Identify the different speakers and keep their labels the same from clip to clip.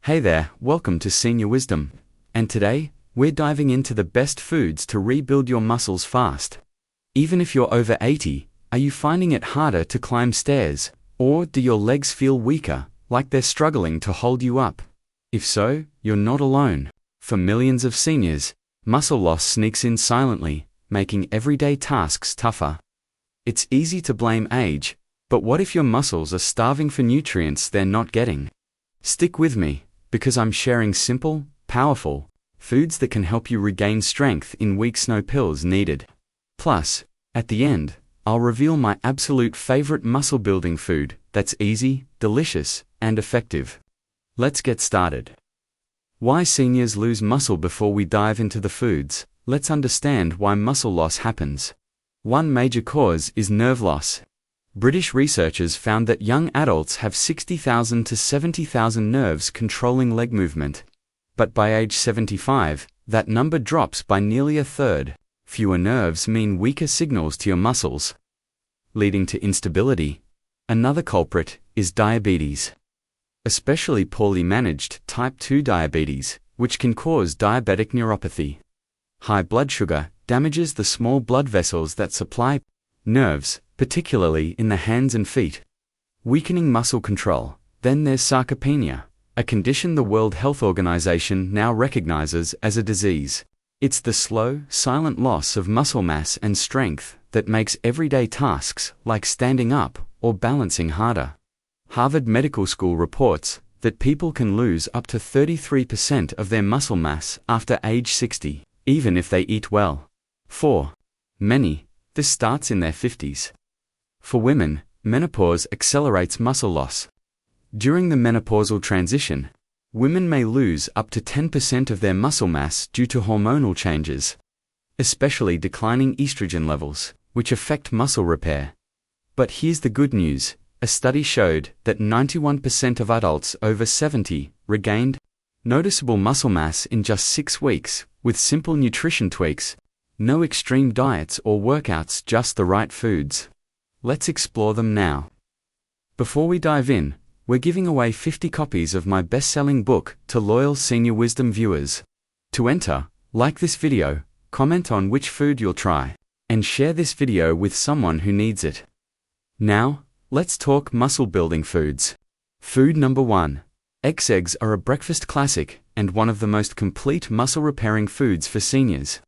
Speaker 1: Hey there, welcome to Senior Wisdom. And today, we're diving into the best foods to rebuild your muscles fast. Even if you're over 80, are you finding it harder to climb stairs? Or do your legs feel weaker, like they're struggling to hold you up? If so, you're not alone. For millions of seniors, muscle loss sneaks in silently, making everyday tasks tougher. It's easy to blame age, but what if your muscles are starving for nutrients they're not getting? Stick with me, because I'm sharing simple, powerful foods that can help you regain strength in weeks no pills needed. Plus, at the end, I'll reveal my absolute favorite muscle-building food that's easy, delicious, and effective. Let's get started. Why seniors lose muscle. Before we dive into the foods, let's understand why muscle loss happens. One major cause is nerve loss. British researchers found that young adults have 60,000 to 70,000 nerves controlling leg movement. But by age 75, that number drops by nearly a third. Fewer nerves mean weaker signals to your muscles, leading to instability. Another culprit is diabetes. Especially poorly managed type 2 diabetes, which can cause diabetic neuropathy. High blood sugar damages the small blood vessels that supply nerves, particularly in the hands and feet, weakening muscle control. Then there's sarcopenia, a condition the World Health Organization now recognizes as a disease. It's the slow, silent loss of muscle mass and strength that makes everyday tasks like standing up or balancing harder. Harvard Medical School reports that people can lose up to 33% of their muscle mass after age 60, even if they eat well. For many, this starts in their 50s. For women, menopause accelerates muscle loss. During the menopausal transition, women may lose up to 10% of their muscle mass due to hormonal changes, especially declining estrogen levels, which affect muscle repair. But here's the good news. A study showed that 91% of adults over 70 regained noticeable muscle mass in just 6 weeks with simple nutrition tweaks. No extreme diets or workouts, just the right foods. Let's explore them now. Before we dive in, we're giving away 50 copies of my best-selling book to loyal Senior Wisdom viewers. To enter, like this video, comment on which food you'll try, and share this video with someone who needs it. Now, let's talk muscle-building foods. Food number 1. Eggs are a breakfast classic and one of the most complete muscle-repairing foods for seniors.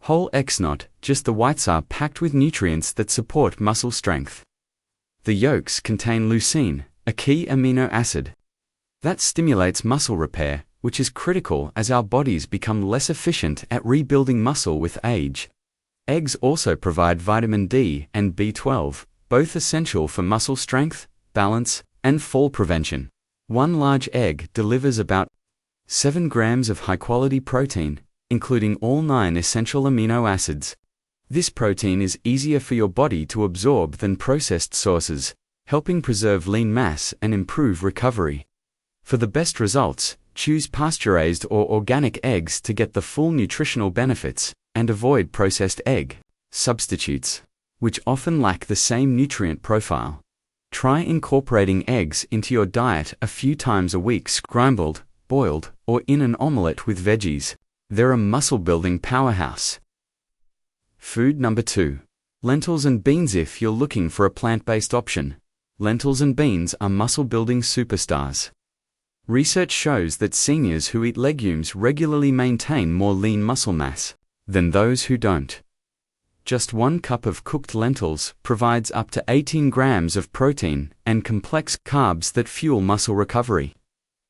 Speaker 1: Whole eggs, not just the whites, are packed with nutrients that support muscle strength. The yolks contain leucine, a key amino acid that stimulates muscle repair, which is critical as our bodies become less efficient at rebuilding muscle with age. Eggs also provide vitamin D and B12, both essential for muscle strength, balance, and fall prevention. One large egg delivers about 7 grams of high-quality protein, including all 9 essential amino acids. This protein is easier for your body to absorb than processed sources, helping preserve lean mass and improve recovery. For the best results, choose pasture-raised or organic eggs to get the full nutritional benefits, and avoid processed egg substitutes, which often lack the same nutrient profile. Try incorporating eggs into your diet a few times a week, scrambled, boiled, or in an omelette with veggies. They're a muscle-building powerhouse. Food number 2. Lentils and beans. If you're looking for a plant-based option, lentils and beans are muscle-building superstars. Research shows that seniors who eat legumes regularly maintain more lean muscle mass than those who don't. Just 1 cup of cooked lentils provides up to 18 grams of protein and complex carbs that fuel muscle recovery.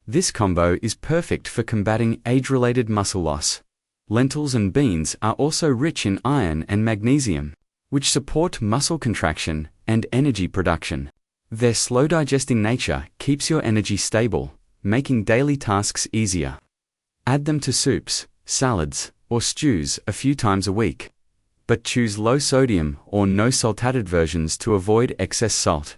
Speaker 1: This combo is perfect for combating age-related muscle loss. Lentils and beans are also rich in iron and magnesium, which support muscle contraction and energy production. Their slow-digesting nature keeps your energy stable, making daily tasks easier. Add them to soups, salads, or stews a few times a week, but choose low-sodium or no-salt-added versions to avoid excess salt.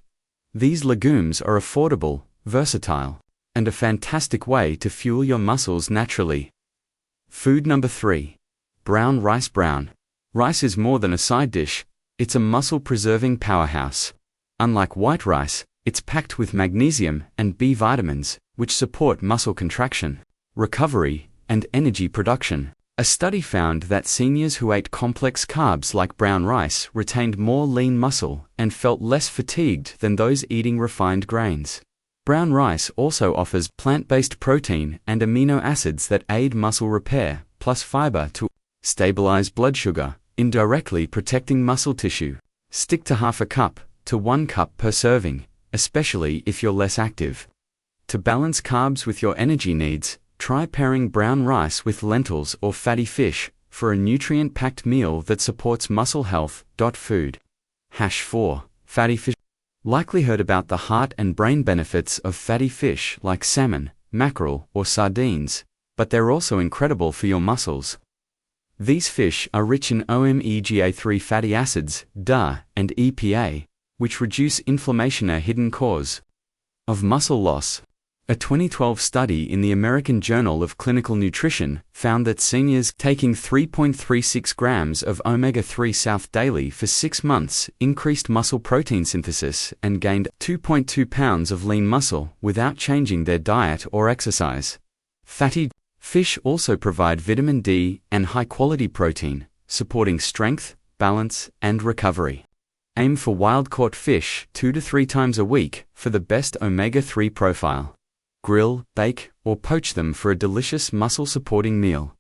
Speaker 1: These legumes are affordable, versatile, and a fantastic way to fuel your muscles naturally. Food number 3. Brown rice. Brown rice is more than a side dish, it's a muscle-preserving powerhouse. Unlike white rice, It's packed with magnesium and B vitamins, which support muscle contraction, recovery, and energy production. A study found that seniors who ate complex carbs like brown rice retained more lean muscle and felt less fatigued than those eating refined grains. Brown rice also offers plant-based protein and amino acids that aid muscle repair, plus fiber to stabilize blood sugar, indirectly protecting muscle tissue. Stick to half a cup to 1 cup per serving, especially if you're less active. To balance carbs with your energy needs, try pairing brown rice with lentils or fatty fish for a nutrient-packed meal that supports muscle health. Food. 4. Fatty fish. Likely heard about the heart and brain benefits of fatty fish like salmon, mackerel, or sardines, but they're also incredible for your muscles. These fish are rich in omega-3 fatty acids, DHA, and EPA, which reduce inflammation, a hidden cause of muscle loss. A 2012 study in the American Journal of Clinical Nutrition found that seniors taking 3.36 grams of omega-3 South daily for 6 months increased muscle protein synthesis and gained 2.2 pounds of lean muscle without changing their diet or exercise. Fatty fish also provide vitamin D and high-quality protein, supporting strength, balance, and recovery. Aim for wild-caught fish 2 to 3 times a week for the best omega-3 profile. Grill, bake, or poach them for a delicious muscle-supporting meal.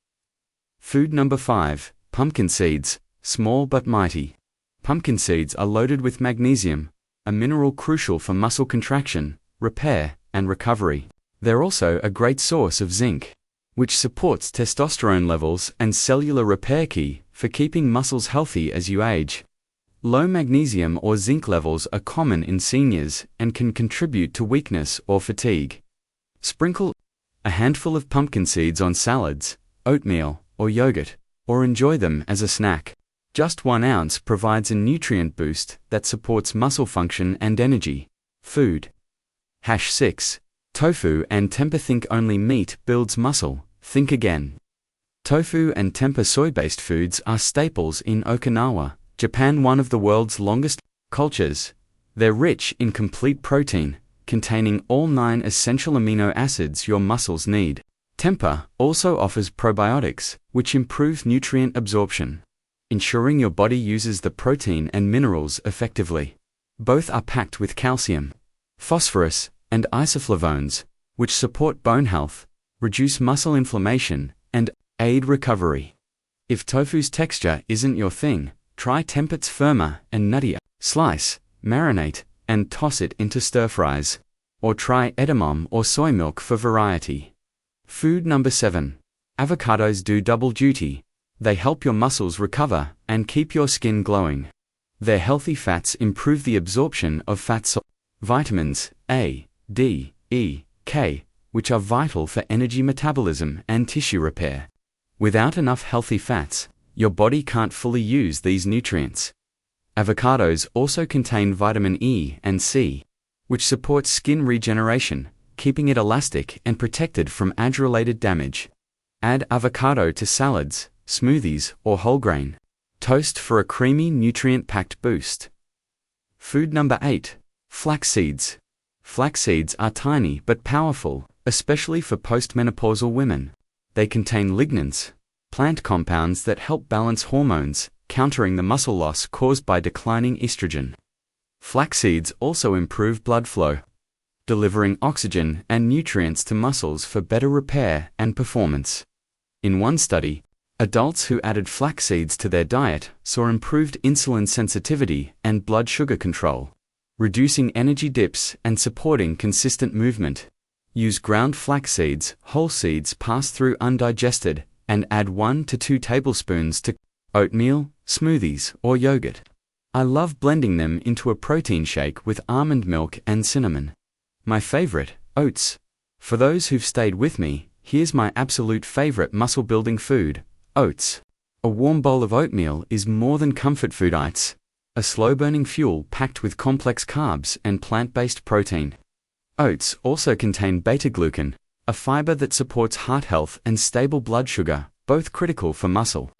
Speaker 1: Food number 5. Pumpkin seeds, small but mighty. Pumpkin seeds are loaded with magnesium, a mineral crucial for muscle contraction, repair, and recovery. They're also a great source of zinc, which supports testosterone levels and cellular repair, key for keeping muscles healthy as you age. Low magnesium or zinc levels are common in seniors and can contribute to weakness or fatigue. Sprinkle a handful of pumpkin seeds on salads, oatmeal, or yogurt, or enjoy them as a snack. Just 1 ounce provides a nutrient boost that supports muscle function and energy. Food. 6. Tofu and tempeh. Think only meat builds muscle, think again. Tofu and tempeh soy-based foods are staples in Okinawa, Japan, one of the world's longest cultures. They're rich in complete protein, containing all 9 essential amino acids your muscles need. Tempeh also offers probiotics, which improve nutrient absorption, ensuring your body uses the protein and minerals effectively. Both are packed with calcium, phosphorus, and isoflavones, which support bone health, reduce muscle inflammation, and aid recovery. If tofu's texture isn't your thing, try tempeh's firmer and nuttier. Slice, marinate, and toss it into stir-fries. Or try edamame or soy milk for variety. Food number 7. Avocados do double duty. They help your muscles recover and keep your skin glowing. Their healthy fats improve the absorption of fat vitamins A, D, E, K, which are vital for energy metabolism and tissue repair. Without enough healthy fats, your body can't fully use these nutrients. Avocados also contain vitamin E and C, which supports skin regeneration, keeping it elastic and protected from age-related damage. Add avocado to salads, smoothies, or whole grain toast for a creamy, nutrient-packed boost. Food number 8. Flax seeds. Flax seeds are tiny but powerful, especially for postmenopausal women. They contain lignans, plant compounds that help balance hormones, countering the muscle loss caused by declining estrogen. Flax seeds also improve blood flow, delivering oxygen and nutrients to muscles for better repair and performance. In one study, adults who added flax seeds to their diet saw improved insulin sensitivity and blood sugar control, reducing energy dips and supporting consistent movement. Use ground flax seeds, whole seeds passed through undigested, and add 1 to 2 tablespoons to oatmeal, smoothies, or yogurt. I love blending them into a protein shake with almond milk and cinnamon. My favorite, oats. For those who've stayed with me, here's my absolute favorite muscle-building food, oats. A warm bowl of oatmeal is more than comfort food. It's a slow-burning fuel packed with complex carbs and plant-based protein. Oats also contain beta-glucan, a fiber that supports heart health and stable blood sugar, both critical for muscle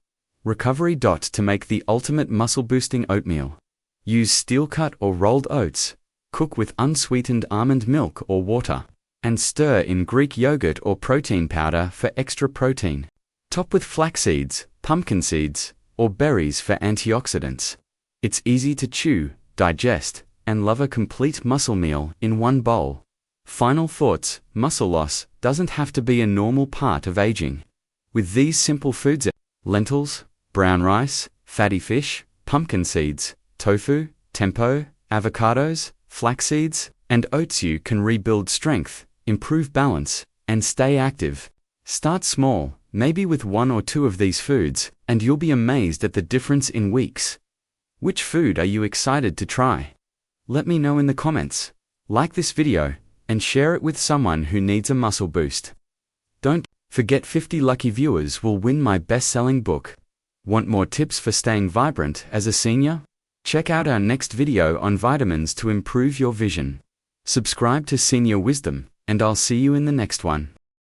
Speaker 1: recovery. To make the ultimate muscle-boosting oatmeal, use steel-cut or rolled oats. Cook with unsweetened almond milk or water, and stir in Greek yogurt or protein powder for extra protein. Top with flax seeds, pumpkin seeds, or berries for antioxidants. It's easy to chew, digest, and love a complete muscle meal in one bowl. Final thoughts: muscle loss doesn't have to be a normal part of aging. With these simple foods: lentils, brown rice, fatty fish, pumpkin seeds, tofu, tempeh, avocados, flax seeds, and oats, you can rebuild strength, improve balance, and stay active. Start small, maybe with 1 or 2 of these foods, and you'll be amazed at the difference in weeks. Which food are you excited to try? Let me know in the comments. Like this video, and share it with someone who needs a muscle boost. Don't forget 50 lucky viewers will win my best-selling book. Want more tips for staying vibrant as a senior? Check out our next video on vitamins to improve your vision. Subscribe to Senior Wisdom, and I'll see you in the next one.